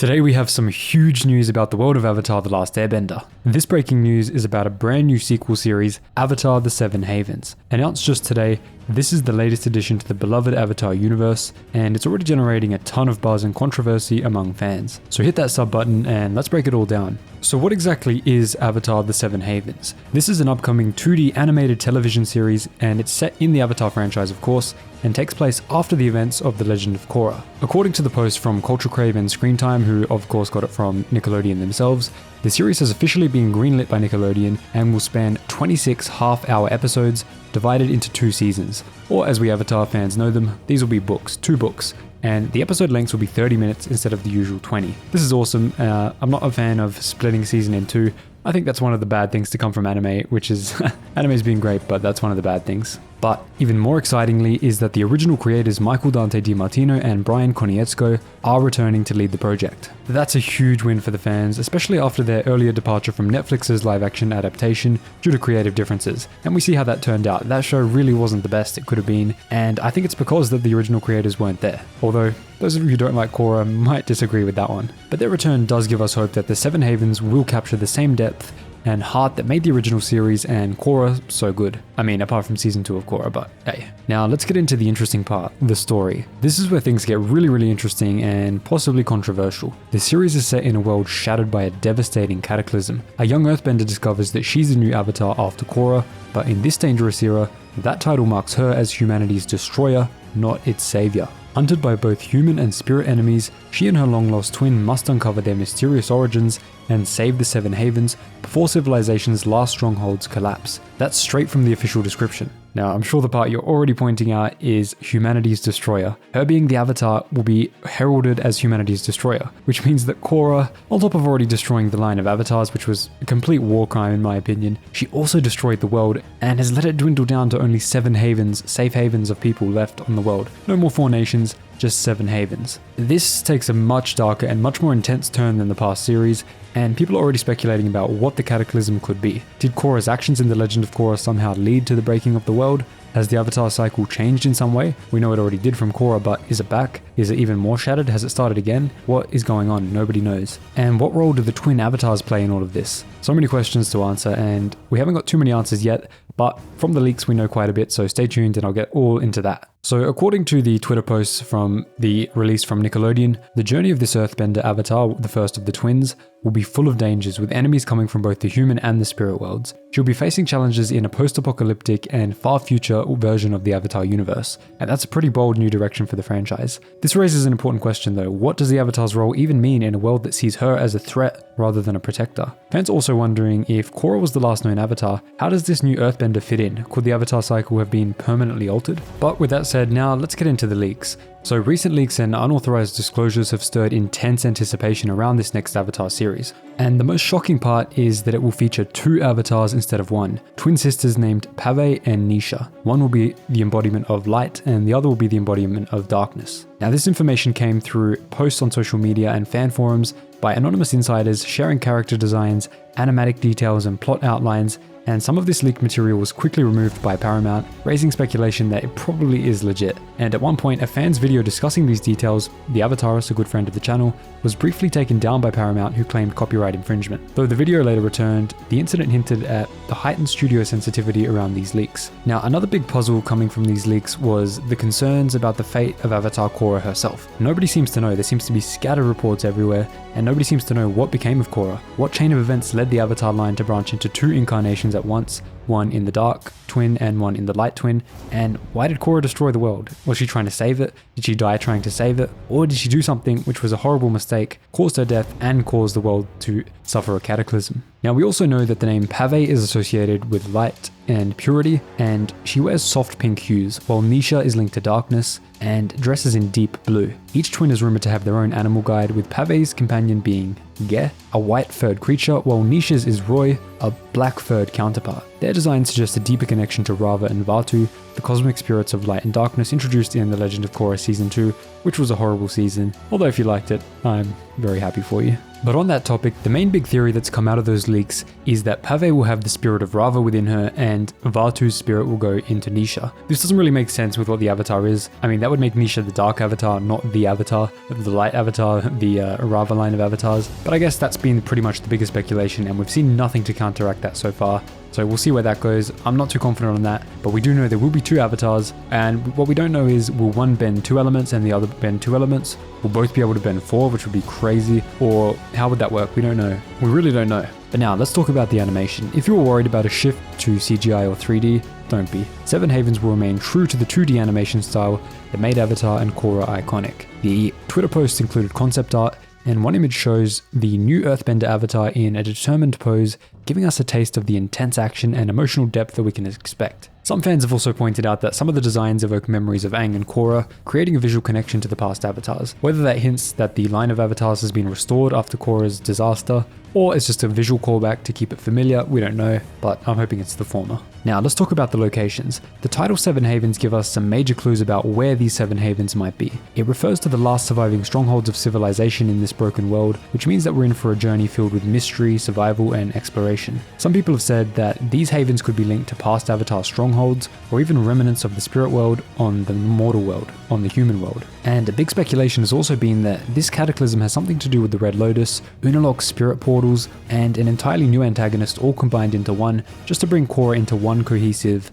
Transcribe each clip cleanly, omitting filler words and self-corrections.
Today we have some huge news about the world of Avatar: The Last Airbender. This breaking news is about a brand new sequel series, Avatar: The Seven Havens. Announced just today, this is the latest addition to the beloved Avatar universe, and it's already generating a ton of buzz and controversy among fans. So hit that sub button and let's break it all down. So what exactly is Avatar: The Seven Havens? This is an upcoming 2D animated television series, and it's set in the Avatar franchise of course, and takes place after the events of The Legend of Korra. According to the post from Culture Crave and Screen Time, who of course got it from Nickelodeon themselves, the series has officially been greenlit by Nickelodeon and will span 26 half-hour episodes divided into 2 seasons. Or as we Avatar fans know them, these will be books, 2 books. And the episode lengths will be 30 minutes instead of the usual 20. This is awesome. I'm not a fan of splitting season in 2. I think that's one of the bad things to come from anime, which is anime's been great, but that's one of the bad things. But even more excitingly is that the original creators Michael Dante DiMartino and Brian Konietzko are returning to lead the project. That's a huge win for the fans, especially after their earlier departure from Netflix's live-action adaptation due to creative differences. And we see how that turned out. That show really wasn't the best it could have been, and I think it's because that the original creators weren't there. Although, those of you who don't like Korra might disagree with that one. But their return does give us hope that the Seven Havens will capture the same depth and heart that made the original series and Korra so good. I mean, apart from season 2 of Korra, but hey. Now let's get into the interesting part, the story. This is where things get really interesting and possibly controversial. The series is set in a world shattered by a devastating cataclysm. A young earthbender discovers that she's the new Avatar after Korra, but in this dangerous era, that title marks her as humanity's destroyer, not its savior. Hunted by both human and spirit enemies, she and her long-lost twin must uncover their mysterious origins and save the Seven Havens before civilization's last strongholds collapse. That's straight from the official description. Now, I'm sure the part you're already pointing out is humanity's destroyer. Her being the Avatar will be heralded as humanity's destroyer, which means that Korra, on top of already destroying the line of avatars, which was a complete war crime in my opinion, she also destroyed the world and has let it dwindle down to only 7 havens, safe havens of people left on the world. No more 4 nations, just 7 havens. This takes a much darker and much more intense turn than the past series, and people are already speculating about what the cataclysm could be. Did Korra's actions in The Legend of Korra somehow lead to the breaking of the world? Has the Avatar cycle changed in some way? We know it already did from Korra, but is it back? Is it even more shattered? Has it started again? What is going on? Nobody knows. And what role do the twin avatars play in all of this? So many questions to answer, and we haven't got too many answers yet, but from the leaks we know quite a bit, so stay tuned and I'll get all into that. So according to the Twitter posts from the release from Nickelodeon, the journey of this earthbender Avatar, the first of the twins, will be full of dangers with enemies coming from both the human and the spirit worlds. She'll be facing challenges in a post-apocalyptic and far future version of the Avatar universe, and that's a pretty bold new direction for the franchise. This raises an important question though, what does the Avatar's role even mean in a world that sees her as a threat rather than a protector? Fans also wondering if Korra was the last known Avatar, how does this new earthbender fit in? Could the Avatar cycle have been permanently altered? But with that said, now let's get into the leaks. So recent leaks and unauthorized disclosures have stirred intense anticipation around this next Avatar series. And the most shocking part is that it will feature 2 avatars instead of 1, twin sisters named Pave and Nisha. One will be the embodiment of light and the other will be the embodiment of darkness. Now this information came through posts on social media and fan forums by anonymous insiders sharing character designs, animatic details and plot outlines, and some of this leaked material was quickly removed by Paramount, raising speculation that it probably is legit. And at one point, a fan's video discussing these details, the Avatarist, a good friend of the channel, was briefly taken down by Paramount, who claimed copyright infringement. Though the video later returned, the incident hinted at the heightened studio sensitivity around these leaks. Now, another big puzzle coming from these leaks was the concerns about the fate of Avatar Korra herself. Nobody seems to know. There seems to be scattered reports everywhere, and nobody seems to know what became of Korra. What chain of events led the Avatar line to branch into 2 incarnations at once, one in the dark twin and one in the light twin, and why did Korra destroy the world? Was she trying to save it? Did she die trying to save it? Or did she do something which was a horrible mistake, caused her death, and caused the world to suffer a cataclysm? Now we also know that the name Pave is associated with light and purity, and she wears soft pink hues, while Nisha is linked to darkness and dresses in deep blue. Each twin is rumored to have their own animal guide, with Pave's companion being Ge, a white-furred creature, while Nisha's is Roy, a black-furred counterpart. Their design suggests a deeper connection to Rava and Vatu, the cosmic spirits of light and darkness introduced in The Legend of Korra Season 2, which was a horrible season, although if you liked it, I'm very happy for you. But on that topic, the main big theory that's come out of those leaks is that Pave will have the spirit of Rava within her and Vatu's spirit will go into Nisha. This doesn't really make sense with what the avatar is. I mean, that would make Nisha the dark avatar, not the avatar, the light avatar, the Rava line of avatars. But I guess that's been pretty much the biggest speculation, and we've seen nothing to counteract that so far. So we'll see where that goes. I'm not too confident on that, but we do know there will be 2 avatars, and what we don't know is will one bend 2 elements and the other bend 2 elements? Will both be able to bend 4, which would be crazy, or how would that work? We don't know. We really don't know. But now let's talk about the animation. If you were worried about a shift to CGI or 3D, don't be. Seven Havens will remain true to the 2D animation style that made Avatar and Korra iconic. The Twitter posts included concept art, and one image shows the new Earthbender avatar in a determined pose, giving us a taste of the intense action and emotional depth that we can expect. Some fans have also pointed out that some of the designs evoke memories of Aang and Korra, creating a visual connection to the past avatars. Whether that hints that the line of avatars has been restored after Korra's disaster, or it's just a visual callback to keep it familiar, we don't know, but I'm hoping it's the former. Now let's talk about the locations. The title Seven Havens give us some major clues about where these 7 havens might be. It refers to the last surviving strongholds of civilization in this broken world, which means that we're in for a journey filled with mystery, survival, and exploration. Some people have said that these havens could be linked to past Avatar strongholds, or even remnants of the spirit world on the mortal world, on the human world. And a big speculation has also been that this cataclysm has something to do with the Red Lotus, Unalaq's spirit portals, and an entirely new antagonist all combined into one, just to bring Korra into one cohesive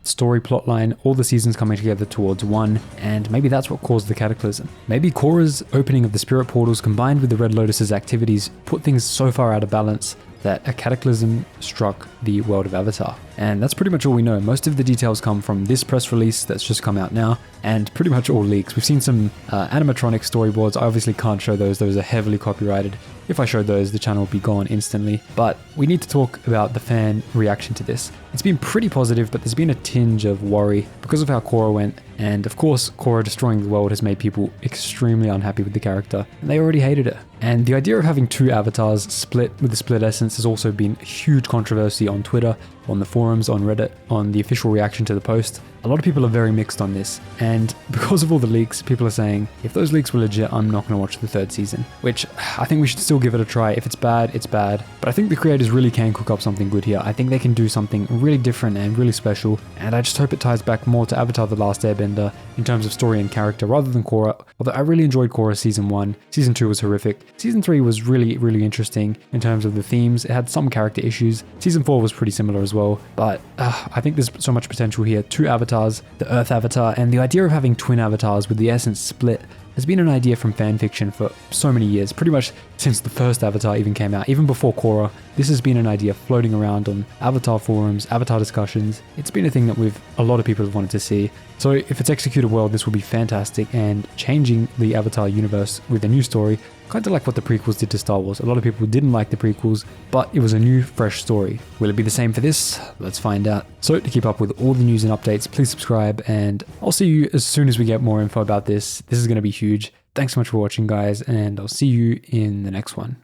story plotline, all the seasons coming together towards one, and maybe that's what caused the cataclysm. Maybe Korra's opening of the spirit portals combined with the Red Lotus's activities put things so far out of balance that a cataclysm struck the world of Avatar. And that's pretty much all we know. Most of the details come from this press release that's just come out now, and pretty much all leaks. We've seen some animatronic storyboards. I obviously can't show those are heavily copyrighted. If I showed those, the channel would be gone instantly. But we need to talk about the fan reaction to this. It's been pretty positive, but there's been a tinge of worry because of how Korra went. And of course, Korra destroying the world has made people extremely unhappy with the character, and they already hated her. And the idea of having 2 avatars split with the split essence has also been a huge controversy on Twitter, on the forums, on Reddit, on the official reaction to the post. A lot of people are very mixed on this, and because of all the leaks, people are saying, if those leaks were legit, I'm not going to watch the 3rd season, which I think we should still give it a try. If it's bad, it's bad, but I think the creators really can cook up something good here. I think they can do something really different and really special, and I just hope it ties back more to Avatar The Last Airbender in terms of story and character rather than Korra. Although I really enjoyed Korra season 1, season 2 was horrific, season 3 was really, really interesting in terms of the themes. It had some character issues. Season 4 was pretty similar as well, but I think there's so much potential here. 2 avatars, the Earth avatar, and the idea of having twin avatars with the essence split has been an idea from fanfiction for so many years, pretty much since the first Avatar even came out, even before Korra. This has been an idea floating around on Avatar forums, Avatar discussions. It's been a thing that a lot of people have wanted to see. So if it's executed well, this will be fantastic, and changing the Avatar universe with a new story, kind of like what the prequels did to Star Wars. A lot of people didn't like the prequels, but it was a new, fresh story. Will it be the same for this? Let's find out. So to keep up with all the news and updates, please subscribe, and I'll see you as soon as we get more info about this. This is going to be huge. Thanks so much for watching, guys, and I'll see you in the next one.